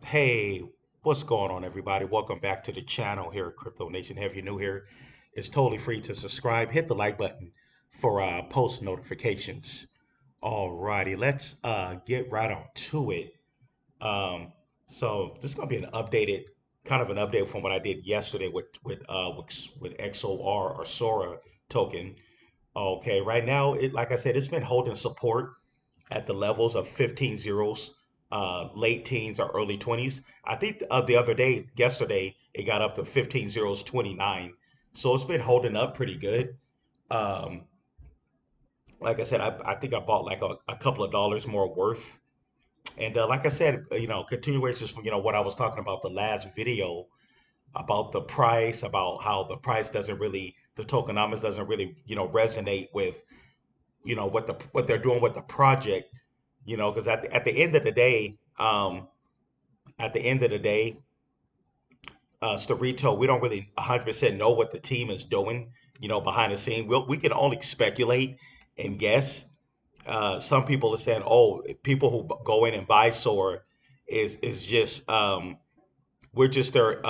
Hey, what's going on, everybody? Welcome back to the channel here at Crypto Nation. If you're new here, it's totally free to subscribe. Hit the like button for post notifications. Alrighty, let's get right on to it. Um, so this is gonna be an updated, kind of an update from what I did yesterday with XOR or Sora token. Okay, right now, like I said, it's been holding support at the levels of 15 zeros, late teens or early 20s. I think the other day, yesterday, it got up to 15 zeros 29. So it's been holding up pretty good. Um, like I said, I think I bought like a couple of dollars more worth. And like I said, continuations from what I was talking about the last video about the price, about how the price doesn't really, the tokenomics doesn't really, resonate with what they're doing with the project. Because at the end of the day, at the end of the day, Starito, we don't really 100% know what the team is doing, behind the scene. We can only speculate and guess. Some people are saying, oh, people who go in and buy SOAR is just we're just their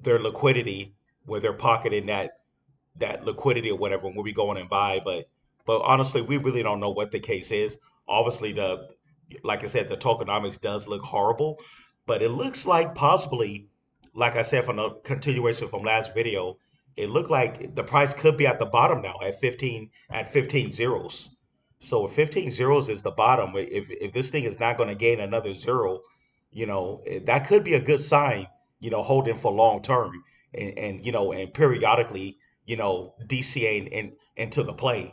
liquidity, where they're pocketing that liquidity or whatever when we go in and buy. But honestly, we really don't know what the case is. Obviously, the like I said, the tokenomics does look horrible, but it looks like possibly, like I said from the continuation from last video, it looked like the price could be at the bottom now at 15 zeros. So if 15 zeros is the bottom, if this thing is not going to gain another zero, that could be a good sign, holding for long term and periodically, DCA into the play.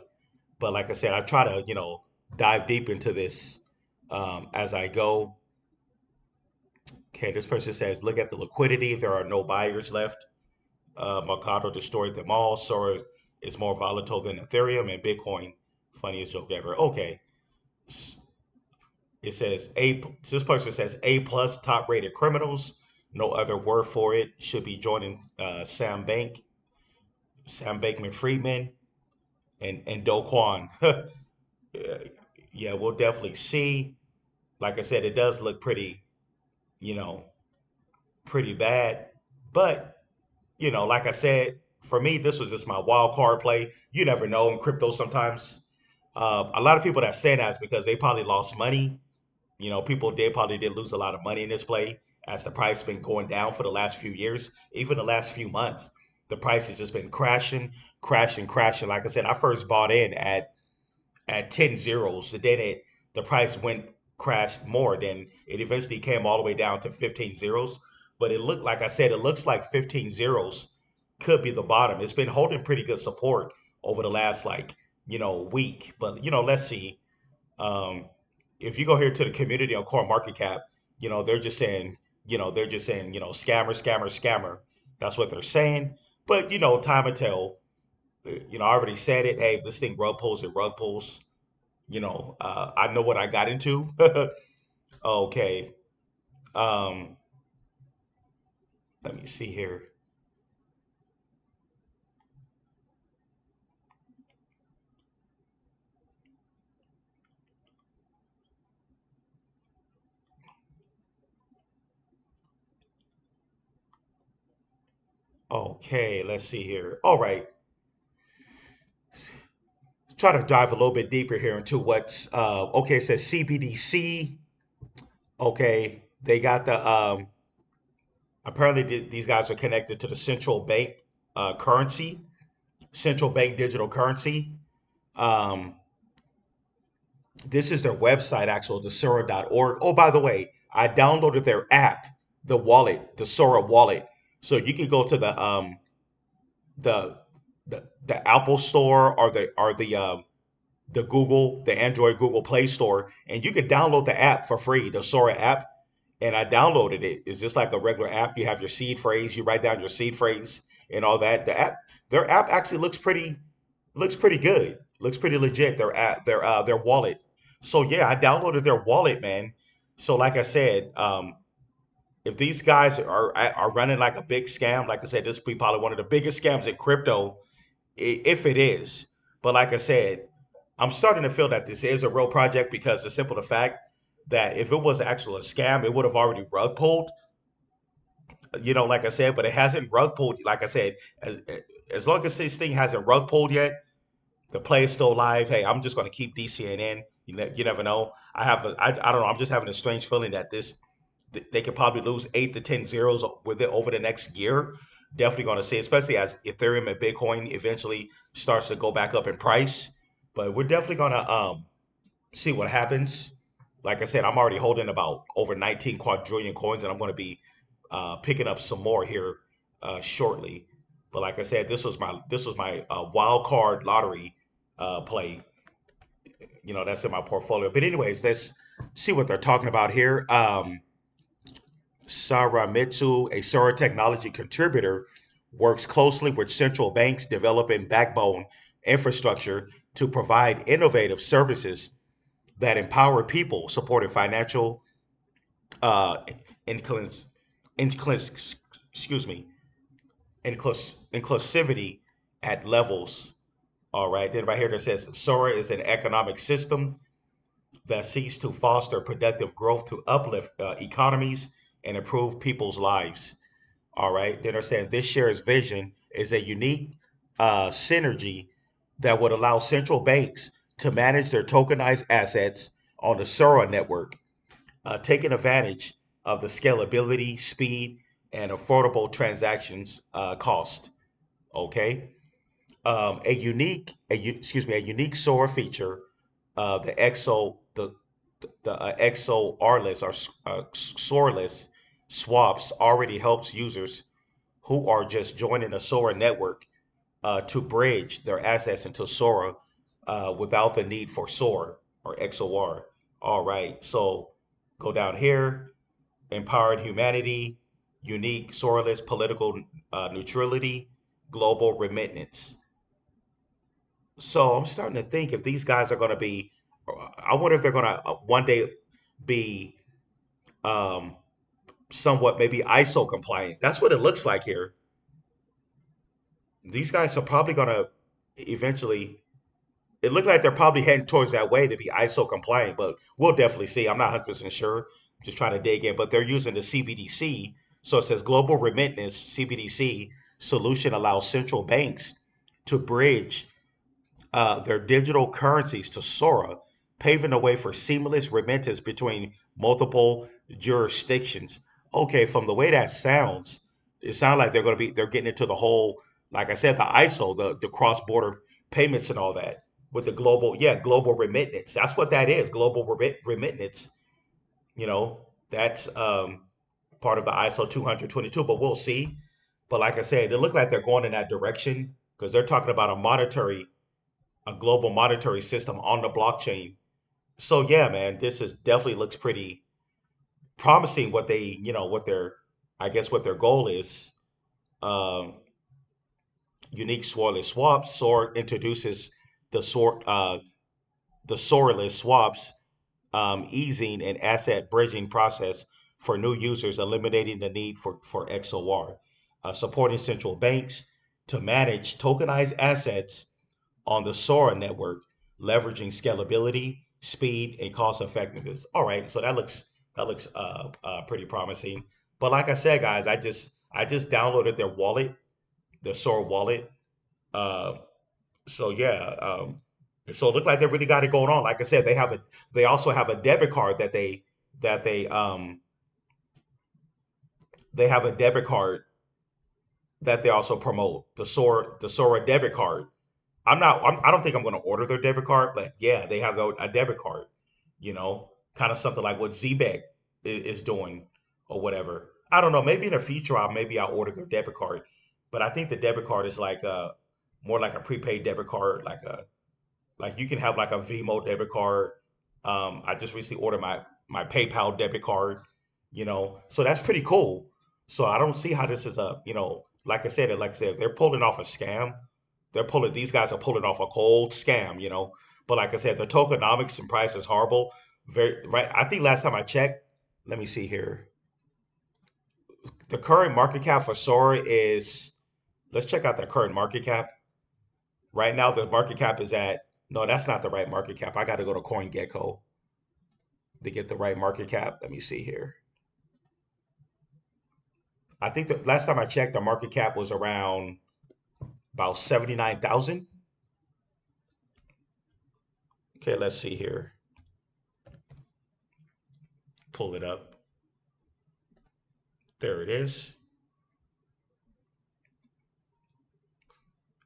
But like I said, I try to, dive deep into this as I go. Okay, this person says, look at the liquidity. There are no buyers left. Mercado destroyed them all. Sora is more volatile than Ethereum and Bitcoin. Funniest joke ever. Okay. It says A. This person says A plus top rated criminals. No other word for it. Should be joining Sam Bankman Friedman, and Do Kwon. Yeah, we'll definitely see. Like I said, it does look pretty, you know, pretty bad. But, like I said, for me, this was just my wild card play. You never know in crypto sometimes. A lot of people that say that is because they probably lost money. People did probably did lose a lot of money in this play as the price been going down for the last few years, even the last few months. The price has just been crashing, crashing, crashing. Like I said, I first bought in at 10 zeros. And then the price went crashed more. Then it eventually came all the way down to 15 zeros. But it looked like I said, it looks like 15 zeros could be the bottom. It's been holding pretty good support over the last week. But let's see. Um, if you go here to the community on Core Market Cap, they're just saying, scammer, scammer, scammer. That's what they're saying. But time will tell. I already said it. Hey, if this thing rug pulls, it rug pulls. I know what I got into. Okay. Um, Let me see here. Okay, let's see here. All right. Try to dive a little bit deeper here into what's okay. It says CBDC. Okay, they got the apparently these guys are connected to the central bank currency, central bank digital currency. Um, this is their website, actual, the Sora.org. Oh, by the way, I downloaded their app, the wallet, the Sora wallet. So you can go to the the Apple Store or the Google, the Android Google Play Store, and you can download the app for free, the Sora app. And I downloaded it. It's just like a regular app. You have your seed phrase, you write down your seed phrase and all that. Their app actually looks pretty good. Looks pretty legit. Their wallet. So yeah, I downloaded their wallet, man. So like I said, if these guys are running like a big scam, like I said, this will be probably one of the biggest scams in crypto, if it is. But like I said, I'm starting to feel that this is a real project because the simple fact, that if it was actually a scam, it would have already rug pulled, like I said, but it hasn't rug pulled. Like I said, as long as this thing hasn't rug pulled yet, the play is still live. Hey, I'm just going to keep DCing in. You never know. I don't know. I'm just having a strange feeling that they could probably lose 8 to 10 zeros with it over the next year. Definitely going to see, especially as Ethereum and Bitcoin eventually starts to go back up in price. But we're definitely going to see what happens. Like I said, I'm already holding about over 19 quadrillion coins, and I'm going to be picking up some more here shortly. But like I said, this was my wild card lottery play. That's in my portfolio. But anyways, let's see what they're talking about here. Saramitsu, a Sora technology contributor, works closely with central banks developing backbone infrastructure to provide innovative services that empower people, supporting financial uh, inclins, inclins, excuse me, inclusivity at levels. All right. Then right here that says Sora is an economic system that seeks to foster productive growth to uplift economies and improve people's lives. All right. Then they're saying this shares vision is a unique synergy that would allow central banks to manage their tokenized assets on the Sora network, taking advantage of the scalability, speed, and affordable transactions cost. Okay. A unique Sora feature, the XO, the XO RLess or Soreless swaps already helps users who are just joining a Sora network to bridge their assets into Sora without the need for SOAR or XOR. All right, so go down here, empowered humanity, unique Soralist political neutrality, global remittance. So I'm starting to think if these guys are going to be, I wonder if they're going to one day be um, somewhat maybe ISO compliant. That's what it looks like here. These guys are probably going to eventually. It looked like they're probably heading towards that way to be ISO compliant, but we'll definitely see. I'm not 100% sure. Just trying to dig in, but they're using the CBDC. So it says global remittance CBDC solution allows central banks to bridge their digital currencies to Sora, paving the way for seamless remittance between multiple jurisdictions. Okay, from the way that sounds, it sounds like they're getting into the whole, like I said, the ISO, the cross-border payments and all that with the global remittance. That's what that is, global remittance. That's part of the ISO 222, but we'll see. But like I said, it looked like they're going in that direction because they're talking about a global monetary system on the blockchain. So yeah, man, this is definitely looks pretty promising. I guess what their goal is. Um, Unique Soreless swaps. SOR introduces the sort the Soreless swaps, easing an asset bridging process for new users, eliminating the need for XOR, supporting central banks to manage tokenized assets on the Sora network, leveraging scalability, speed, and cost effectiveness. All right, so that looks pretty promising. But like I said, guys, I just downloaded their wallet, the Sora wallet. Uh, so yeah, so it looked like they really got it going on. Like I said, they also have a debit card that they have a debit card that they also promote, the Sora debit card. I don't think I'm going to order their debit card, but yeah, they have a debit card, kind of something like what Zbek is doing or whatever. I don't know. Maybe in the future, I'll order their debit card, but I think the debit card is like more like a prepaid debit card, like you can have like a VENMO debit card. I just recently ordered my PayPal debit card, so that's pretty cool. So I don't see how this is like I said, if they're pulling off a scam, these guys are pulling off a cold scam, But like I said, the tokenomics and price is horrible. Very right. I think last time I checked, let me see here. The current market cap for Sora is, let's check out the current market cap. Right now, the market cap is at, no, that's not the right market cap. I got to go to CoinGecko. to get the right market cap. Let me see here. I think the last time I checked, the market cap was around about 79,000. Okay, let's see here. Pull it up. There it is.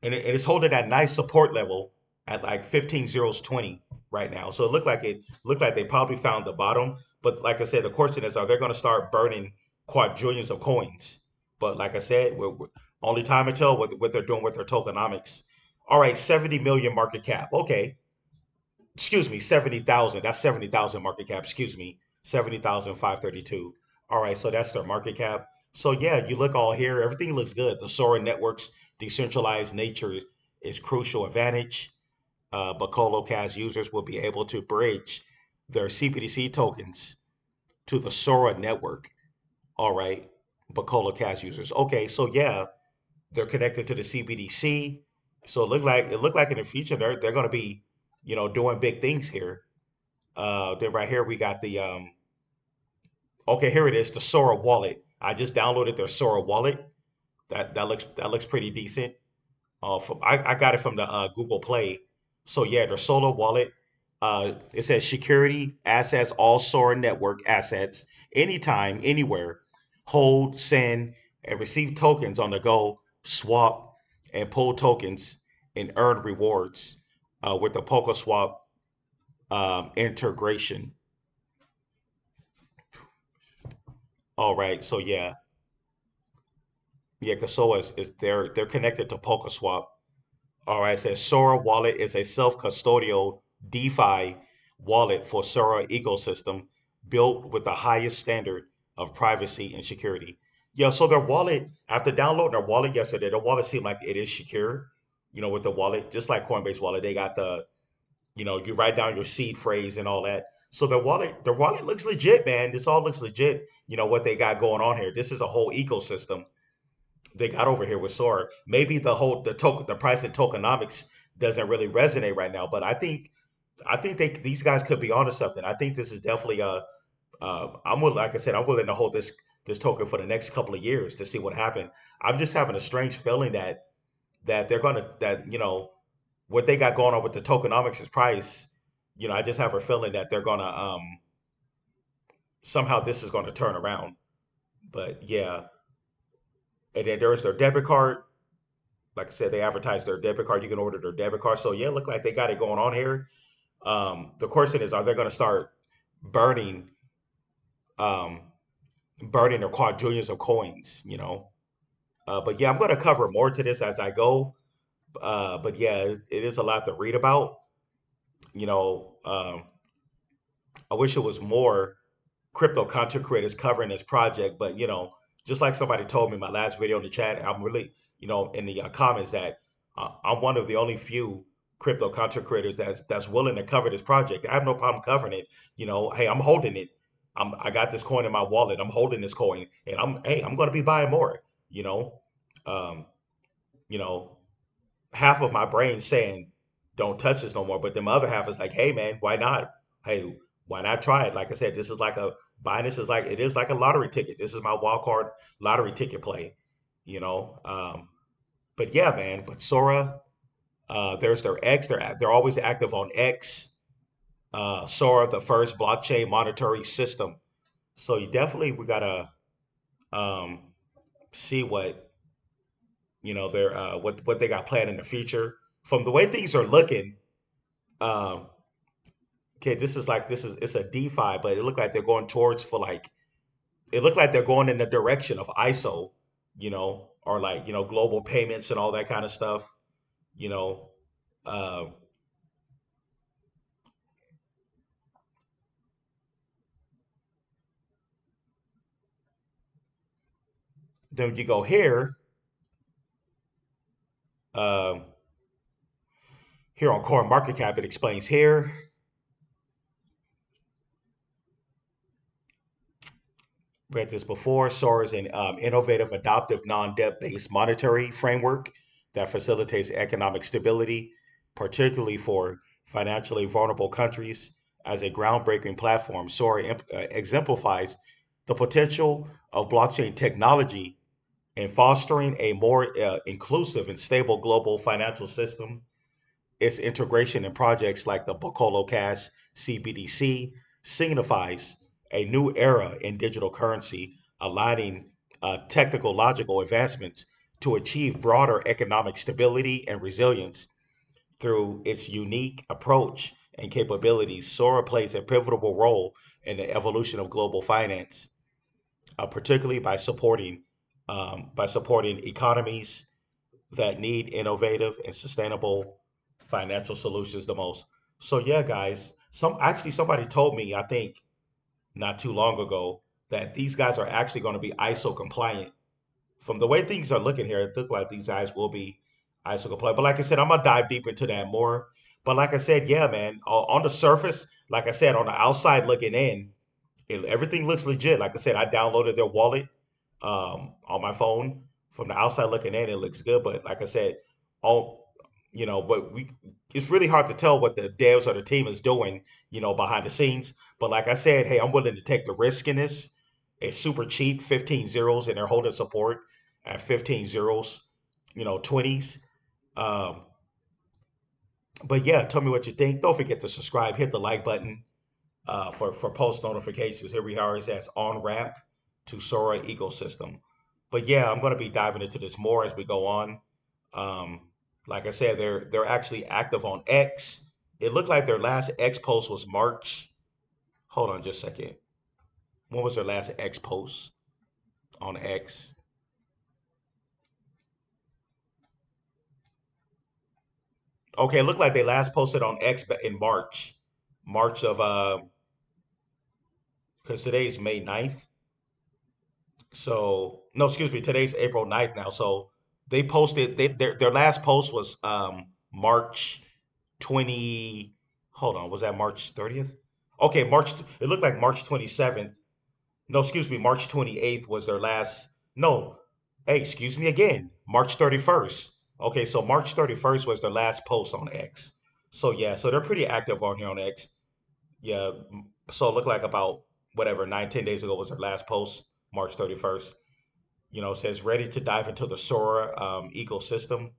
And it's holding that nice support level at like 15 zeros 20 right now. So it looked like they probably found the bottom. But like I said, the question is, are they going to start burning quadrillions of coins? But like I said, only time will tell what they're doing with their tokenomics. All right, 70 million market cap. Okay, excuse me, 70,000. That's 70,000 market cap. Excuse me, 70,532. All right, so that's their market cap. So yeah, you look all here, everything looks good. The Sora network's decentralized nature is crucial advantage. But ColoCast users will be able to bridge their CBDC tokens to the Sora network. All right, but ColoCast users. Okay, so yeah, they're connected to the CBDC. So it looked like in the future they're going to be, doing big things here. Then right here we got the okay, here it is, the Sora wallet. I just downloaded their Sora wallet. That looks pretty decent. I got it from the Google Play. So yeah, their Sora wallet. It says security assets, all Sora network assets, anytime, anywhere. Hold, send, and receive tokens on the go. Swap and pull tokens and earn rewards with the PokerSwap integration. All right, so yeah, yeah, Kasoa is they're connected to PokerSwap. All right, it says Sora Wallet is a self-custodial DeFi wallet for Sora ecosystem built with the highest standard of privacy and security. Yeah, so their wallet, after downloading their wallet yesterday, the wallet seemed like it is secure. With the wallet, just like Coinbase wallet, they got you write down your seed phrase and all that. So the wallet looks legit, man. This all looks legit. What they got going on here. This is a whole ecosystem they got over here with Sora. Maybe the price of tokenomics doesn't really resonate right now, but I think these guys could be onto something. I think this is definitely like I said, I'm willing to hold this token for the next couple of years to see what happens. I'm just having a strange feeling that they're gonna that what they got going on with the tokenomics is price. I just have a feeling that they're gonna somehow this is gonna turn around. But yeah, and then there's their debit card. Like I said, they advertise their debit card. You can order their debit card. So yeah, look like they got it going on here. The question is, are they going to start burning, um, burning their quadrillions of coins? But yeah, I'm going to cover more to this as I go. But yeah, it is a lot to read about. You know, um, I wish it was more crypto content creators covering this project. But just like somebody told me in my last video in the chat, I'm really, in the comments that I'm one of the only few crypto content creators that's willing to cover this project. I have no problem covering it. Hey, I'm holding it. I got this coin in my wallet. I'm holding this coin, and I'm going to be buying more. You know, um, you know, half of my brain saying don't touch this no more, but then my other half is like, hey man, why not? Hey, why not try it? Like I said, this is like a buying this is like it is like a lottery ticket. This is my wild card lottery ticket play, you know. But yeah, man. But Sora, there's their X. They're always active on X. Sora, the first blockchain monetary system. So you definitely we gotta um, see they're what they got planned in the future. From the way things are looking, um, okay, it's a DeFi, but it looked like they're going towards for like it looked like they're going in the direction of ISO, or like global payments and all that kind of stuff. You know, uh, then you go here, um, here on Core Market Cap, it explains here. Read this before. SOAR is an innovative, adaptive, non-debt-based monetary framework that facilitates economic stability, particularly for financially vulnerable countries as a groundbreaking platform, Sora exemplifies the potential of blockchain technology in fostering a more inclusive and stable global financial system. Its integration in projects like the Bocolo Cash CBDC signifies a new era in digital currency, aligning technological advancements to achieve broader economic stability and resilience. Through its unique approach and capabilities, Sora plays a pivotal role in the evolution of global finance, particularly by supporting economies that need innovative and sustainable financial solutions the most. So yeah, guys, somebody told me, I think not too long ago, that these guys are actually going to be ISO compliant. From the way things are looking here, it looks like these guys will be ISO compliant. But like I said, I'm gonna dive deep into that more. But like I said, yeah, man, on the surface, like I said, on the outside looking in, everything looks legit. Like I said, I downloaded their wallet on my phone. From the outside looking in, it looks good. But like I said, all but it's really hard to tell what the devs or the team is doing, behind the scenes. But like I said, hey, I'm willing to take the risk in this. It's super cheap, 15 zeros, and they're holding support at 15 zeros, 20s. Um, but yeah, tell me what you think. Don't forget to subscribe, hit the like button for post notifications. Here we are. It says on ramp to Sora ecosystem. But yeah, I'm going to be diving into this more as we go on. Um, like I said, they're actually active on X. It looked like their last X post was March. Hold on just a second. When was their last X post on X? Okay, it looked like they last posted on X in March. March of because today's May 9th. So no, excuse me, today's April 9th now. So they posted their last post was March 20. Hold on, was that March 30th? Okay, it looked like March 27th. No, excuse me, March 28th was their last. No, hey, excuse me again, March 31st. Okay, so March 31st was their last post on X. So yeah, so they're pretty active on here on X. Yeah, so it looked like about whatever, 9, 10 days ago was their last post, March 31st. It says ready to dive into the Sora ecosystem.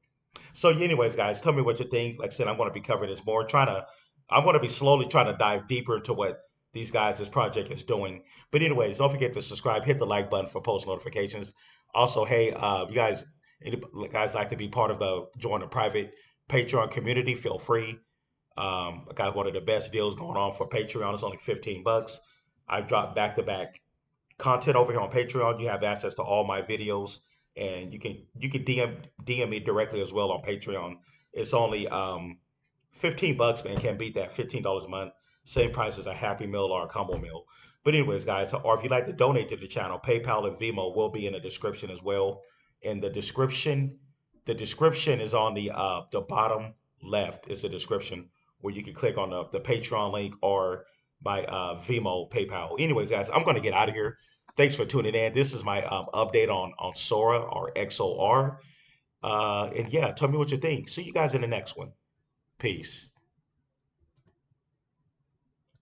So, anyways, guys, tell me what you think. Like I said, I'm going to be covering this more. I'm going to be slowly trying to dive deeper into what this project is doing. But anyways, don't forget to subscribe, hit the like button for post notifications. Also, hey, any guys like to be part of join the private Patreon community? Feel free. I got one of the best deals going on for Patreon. It's only 15 bucks. I drop back to back content over here on Patreon. You have access to all my videos, and you can DM me directly as well on Patreon. It's only 15 bucks, man. Can't beat that. $15 a month, same price as a Happy Meal or a combo meal. But anyways, guys, or if you'd like to donate to the channel, PayPal and Venmo will be in the description as well. In the description is on the bottom left. Is the description where you can click on the Patreon link or my Venmo, PayPal. Anyways, guys, I'm gonna get out of here. Thanks for tuning in. This is my update on Sora or XOR. And yeah, tell me what you think. See you guys in the next one. Peace.